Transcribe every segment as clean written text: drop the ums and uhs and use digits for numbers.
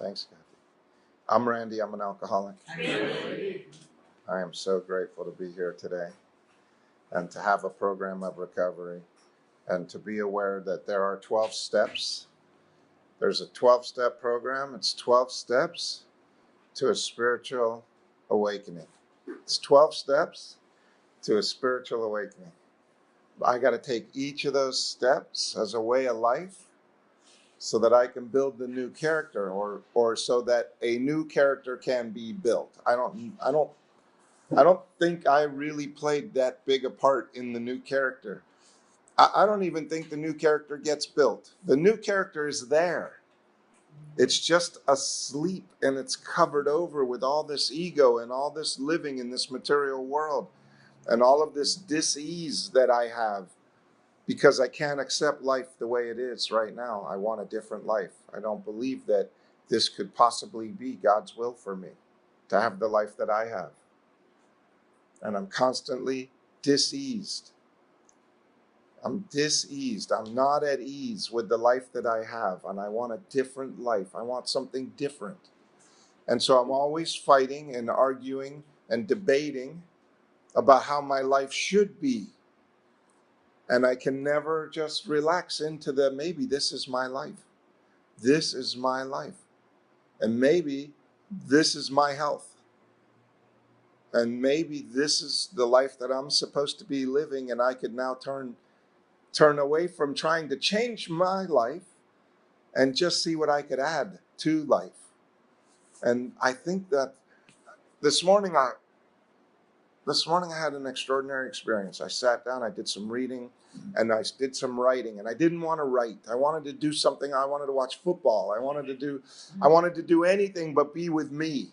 Thanks, Kathy. I'm Randy. I'm an alcoholic. I am so grateful to be here today and to have a program of recovery and to be aware that there are 12 steps. There's a 12-step program. It's 12 steps to a spiritual awakening. It's 12 steps to a spiritual awakening. I got to take each of those steps as a way of life so that I can build the new character, or so that a new character can be built. I don't think I really played that big a part in the new character. I don't even think the new character gets built. The new character is there. It's just asleep, and it's covered over with all this ego and all this living in this material world and all of this dis-ease that I have because I can't accept life the way it is right now. I want a different life. I don't believe that this could possibly be God's will for me, to have the life that I have. And I'm constantly dis-eased. I'm dis-eased. I'm not at ease with the life that I have, and I want a different life. I want something different. And so I'm always fighting and arguing and debating about how my life should be. And I can never just relax into maybe this is my life. This is my life. And maybe this is my health. And maybe this is the life that I'm supposed to be living, and I could now turn away from trying to change my life and just see what I could add to life. And I think that this morning I had an extraordinary experience. I sat down, I did some reading, and I did some writing, and I didn't want to write. I wanted to do something. I wanted to watch football. I wanted to do anything but be with me.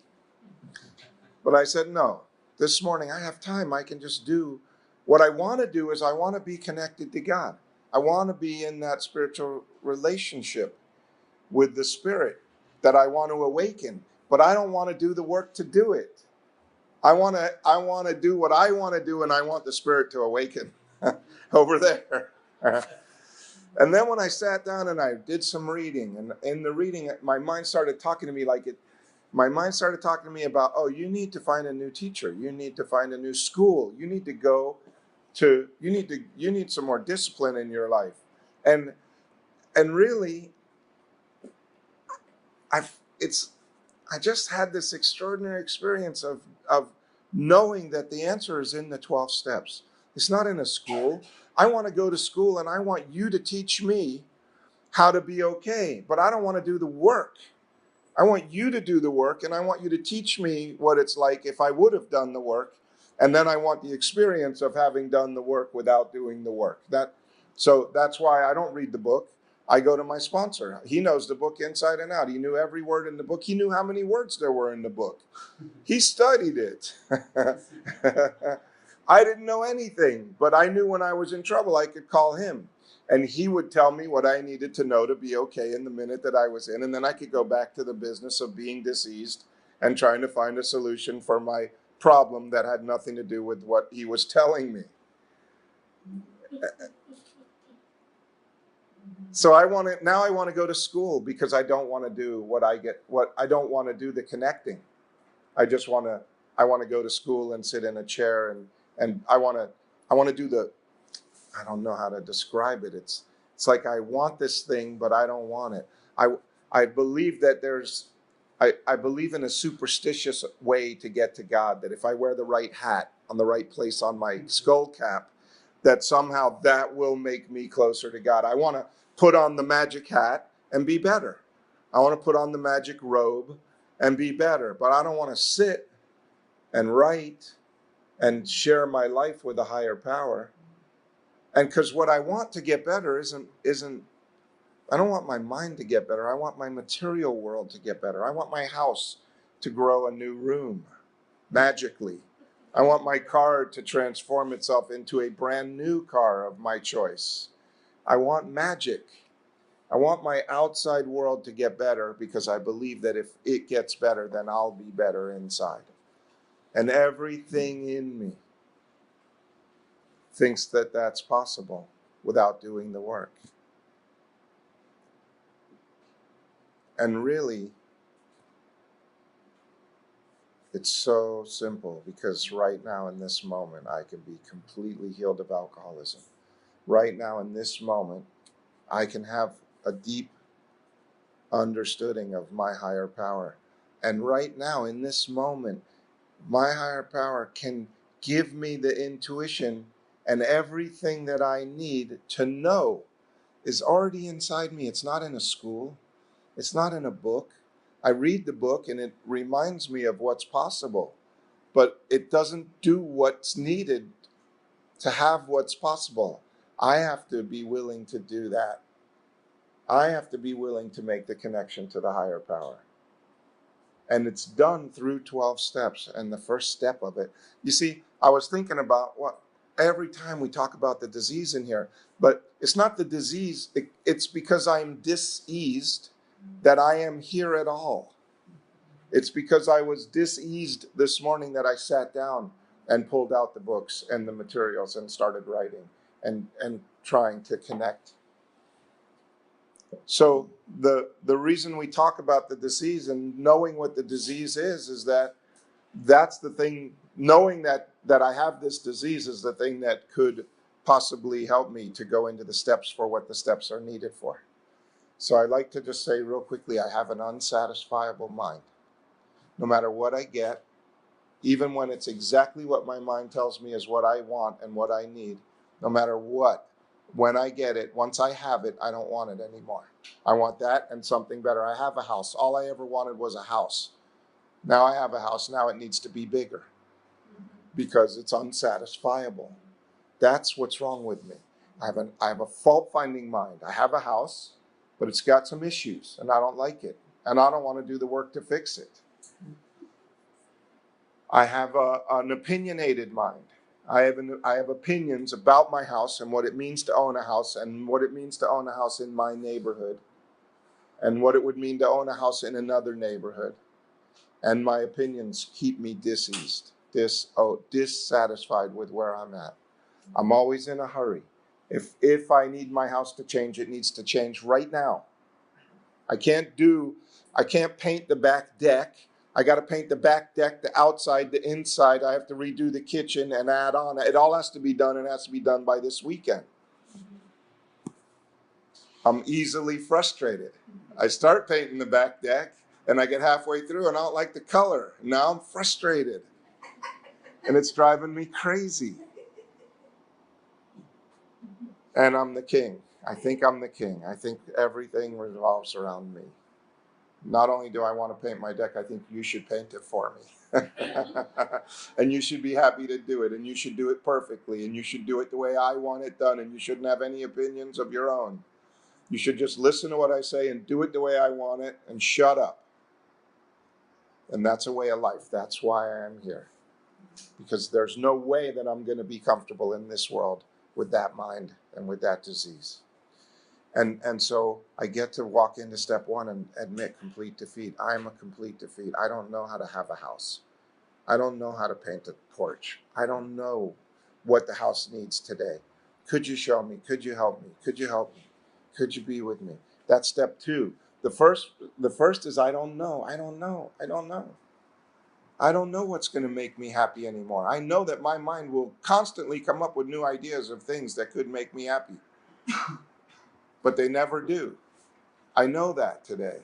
But I said, no, this morning I have time. I can just do what I want to do. Is I want to be connected to God. I want to be in that spiritual relationship with the Spirit that I want to awaken. But I don't want to do the work to do it. I want to do what I want to do, and I want the Spirit to awaken over there. And then when I sat down and I did some reading, and in the reading, my mind started talking to me about, oh, you need to find a new teacher. You need to find a new school. You need some more discipline in your life. And really, I just had this extraordinary experience of knowing that the answer is in the 12 steps. It's not in a school. I want to go to school, and I want you to teach me how to be okay, but I don't want to do the work. I want you to do the work, and I want you to teach me what it's like if I would have done the work, and then I want the experience of having done the work without doing the work. So that's why I don't read the book. I go to my sponsor. He knows the book inside and out. He knew every word in the book. He knew how many words there were in the book. He studied it. I didn't know anything, but I knew when I was in trouble, I could call him. And he would tell me what I needed to know to be okay in the minute that I was in. And then I could go back to the business of being diseased and trying to find a solution for my problem that had nothing to do with what he was telling me. So I want to go to school because I don't want to do I don't want to do the connecting. I want to go to school and sit in a chair and I want to do I don't know how to describe it. It's like I want this thing, but I don't want it. I believe that I believe in a superstitious way to get to God, that if I wear the right hat on the right place on my skull cap, that somehow that will make me closer to God. I want to put on the magic hat and be better. I want to put on the magic robe and be better, but I don't want to sit and write and share my life with a higher power. And because what I want to get better isn't, I don't want my mind to get better. I want my material world to get better. I want my house to grow a new room magically. I want my car to transform itself into a brand new car of my choice. I want magic. I want my outside world to get better because I believe that if it gets better, then I'll be better inside. And everything in me thinks that that's possible without doing the work. And really, It's so simple, because right now in this moment, I can be completely healed of alcoholism. Right now in this moment, I can have a deep understanding of my higher power. And right now in this moment, my higher power can give me the intuition, and everything that I need to know is already inside me. It's not in a school. It's not in a book. I read the book and it reminds me of what's possible, but it doesn't do what's needed to have what's possible. I have to be willing to do that. I have to be willing to make the connection to the higher power. And it's done through 12 steps. And the first step of it, you see, I was thinking about what every time we talk about the disease in here, but it's not the disease. It's because I'm diseased that I am here at all. It's because I was diseased this morning that I sat down and pulled out the books and the materials and started writing and trying to connect. So the reason we talk about the disease and knowing what the disease is that that's the thing. Knowing that I have this disease is the thing that could possibly help me to go into the steps for what the steps are needed for. So I like to just say real quickly, I have an unsatisfiable mind. No matter what I get, even when it's exactly what my mind tells me is what I want and what I need, no matter what, when I get it, once I have it, I don't want it anymore. I want that and something better. I have a house. All I ever wanted was a house. Now I have a house. Now it needs to be bigger because it's unsatisfiable. That's what's wrong with me. I have a fault-finding mind. I have a house, but it's got some issues, and I don't like it, and I don't want to do the work to fix it. I have an opinionated mind. I have opinions about my house and what it means to own a house and what it means to own a house in my neighborhood and what it would mean to own a house in another neighborhood. And my opinions keep me dissatisfied with where I'm at. I'm always in a hurry. If I need my house to change, it needs to change right now. I can't paint the back deck. I got to paint the back deck, the outside, the inside. I have to redo the kitchen and add on. It all has to be done, and it has to be done by this weekend. I'm easily frustrated. I start painting the back deck, and I get halfway through, and I don't like the color. Now I'm frustrated, and it's driving me crazy. And I'm the king. I think I'm the king. I think everything revolves around me. Not only do I want to paint my deck, I think you should paint it for me. And you should be happy to do it, and you should do it perfectly, and you should do it the way I want it done, and you shouldn't have any opinions of your own. You should just listen to what I say and do it the way I want it and shut up. And that's a way of life. That's why I am here. Because there's no way that I'm going to be comfortable in this world with that mind and with that disease. And so I get to walk into step one and admit complete defeat. I'm a complete defeat. I don't know how to have a house. I don't know how to paint a porch. I don't know what the house needs today. Could you show me? Could you help me? Could you help me? Could you be with me? That's step two. The first is I don't know. I don't know. I don't know. I don't know what's going to make me happy anymore. I know that my mind will constantly come up with new ideas of things that could make me happy. But they never do. I know that today.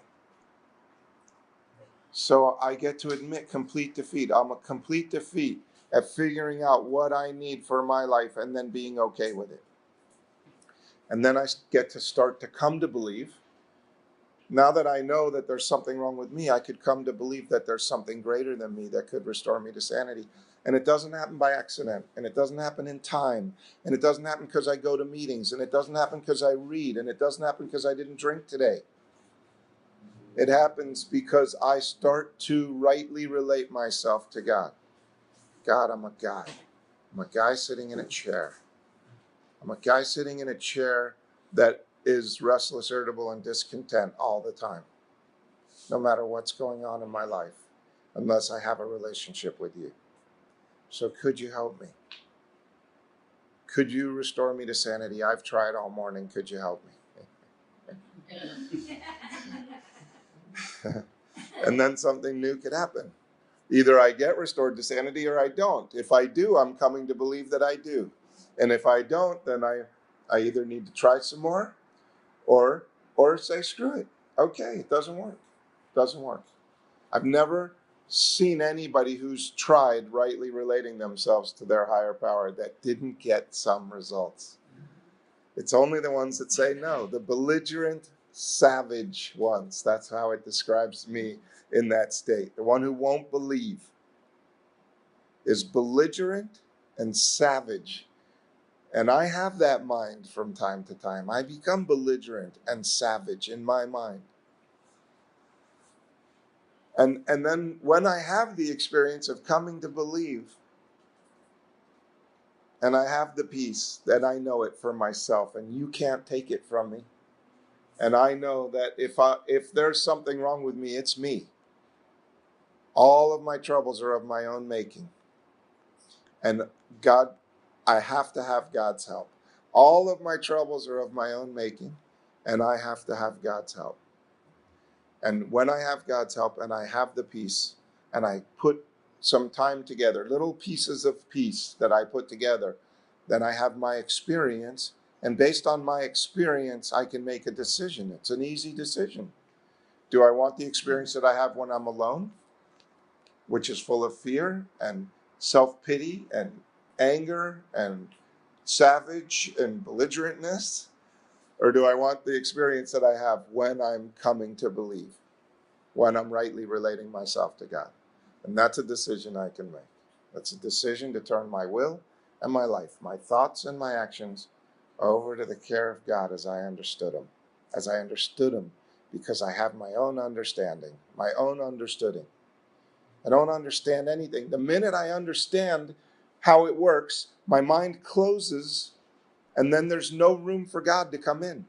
So I get to admit complete defeat. I'm a complete defeat at figuring out what I need for my life and then being okay with it. And then I get to start to come to believe. Now that I know that there's something wrong with me, I could come to believe that there's something greater than me that could restore me to sanity. And it doesn't happen by accident, and it doesn't happen in time, and it doesn't happen because I go to meetings, and it doesn't happen because I read, and it doesn't happen because I didn't drink today. It happens because I start to rightly relate myself to God. God, I'm a guy. I'm a guy sitting in a chair. I'm a guy sitting in a chair that is restless, irritable, and discontent all the time, no matter what's going on in my life, unless I have a relationship with you. So could you help me? Could you restore me to sanity? I've tried all morning. Could you help me? And then something new could happen. Either I get restored to sanity or I don't. If I do, I'm coming to believe that I do. And if I don't, then I either need to try some more or say, screw it. Okay, it doesn't work. Doesn't work. I've never seen anybody who's tried rightly relating themselves to their higher power that didn't get some results. It's only the ones that say no, the belligerent, savage ones. That's how it describes me in that state. The one who won't believe is belligerent and savage. And I have that mind from time to time. I become belligerent and savage in my mind. And then when I have the experience of coming to believe, and I have the peace that I know it for myself, and you can't take it from me. And I know that if there's something wrong with me, it's me. All of my troubles are of my own making. And God, I have to have God's help. All of my troubles are of my own making, and I have to have God's help. And when I have God's help and I have the peace, and I put some time together, little pieces of peace that I put together, then I have my experience. And based on my experience, I can make a decision. It's an easy decision. Do I want the experience that I have when I'm alone, which is full of fear and self-pity and anger and savage and belligerentness? Or do I want the experience that I have when I'm coming to believe, when I'm rightly relating myself to God? And that's a decision I can make. That's a decision to turn my will and my life, my thoughts and my actions, over to the care of God as I understood Him. As I understood Him, because I have my own understanding, my own understanding. I don't understand anything. The minute I understand how it works, my mind closes, and then there's no room for God to come in.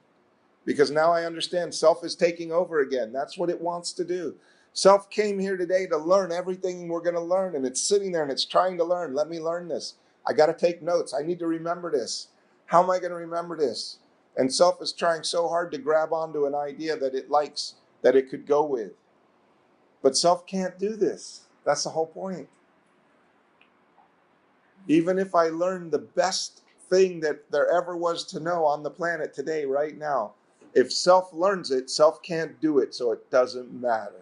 Because now I understand self is taking over again. That's what it wants to do. Self came here today to learn everything we're going to learn, and it's sitting there and it's trying to learn. Let me learn this. I got to take notes. I need to remember this. How am I going to remember this? And self is trying so hard to grab onto an idea that it likes, that it could go with. But self can't do this. That's the whole point. Even if I learn the best thing that there ever was to know on the planet today, right now, if self learns it, self can't do it, so it doesn't matter.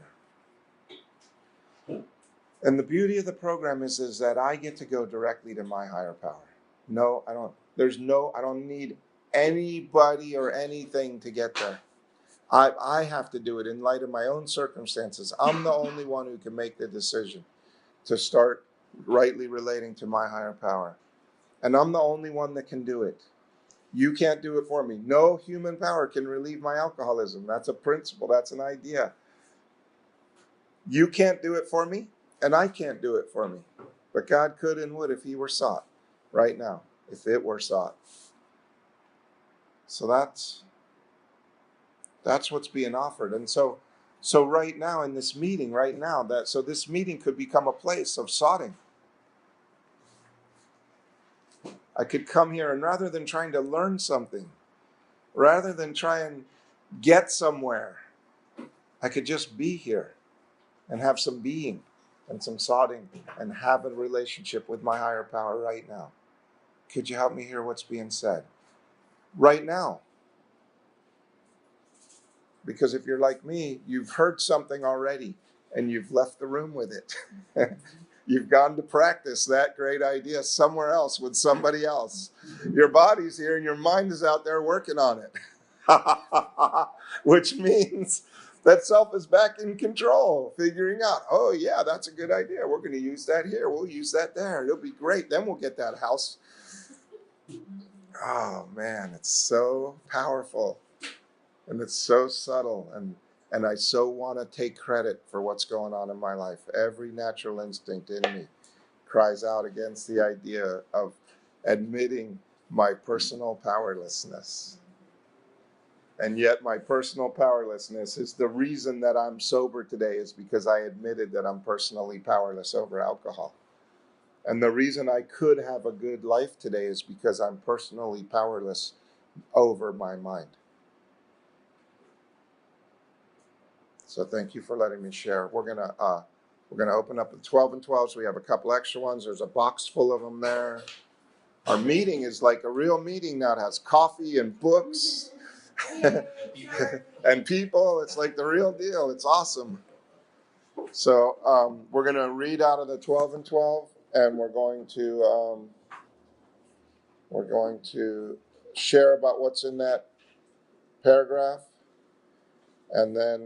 And the beauty of the program is that I get to go directly to my higher power. No, I don't. I don't need anybody or anything to get there. I have to do it in light of my own circumstances. I'm the only one who can make the decision to start rightly relating to my higher power. And I'm the only one that can do it. You can't do it for me. No human power can relieve my alcoholism. That's a principle. That's an idea. You can't do it for me, and I can't do it for me. But God could and would if He were sought right now, if it were sought. So that's what's being offered. And so right now in this meeting, so this meeting could become a place of soughting. I could come here, and rather than trying to learn something, rather than try and get somewhere, I could just be here and have some being and some soughting and have a relationship with my higher power right now. Could you help me hear what's being said? Right now. Because if you're like me, you've heard something already and you've left the room with it. You've gone to practice that great idea somewhere else with somebody else. Your body's here and your mind is out there working on it. Which means that self is back in control, figuring out, oh yeah, that's a good idea. We're going to use that here. We'll use that there. It'll be great. Then we'll get that house. Oh man, it's so powerful. And it's so subtle. And I so want to take credit for what's going on in my life. Every natural instinct in me cries out against the idea of admitting my personal powerlessness. And yet my personal powerlessness is the reason that I'm sober today, is because I admitted that I'm personally powerless over alcohol. And the reason I could have a good life today is because I'm personally powerless over my mind. So thank you for letting me share. We're going to We're going to open up the 12 and 12, so we have a couple extra ones. There's a box full of them there. Our meeting is like a real meeting now. It has coffee and books and people. It's like the real deal. It's awesome. So we're going to read out of the 12 and 12, and we're going to share about what's in that paragraph, and then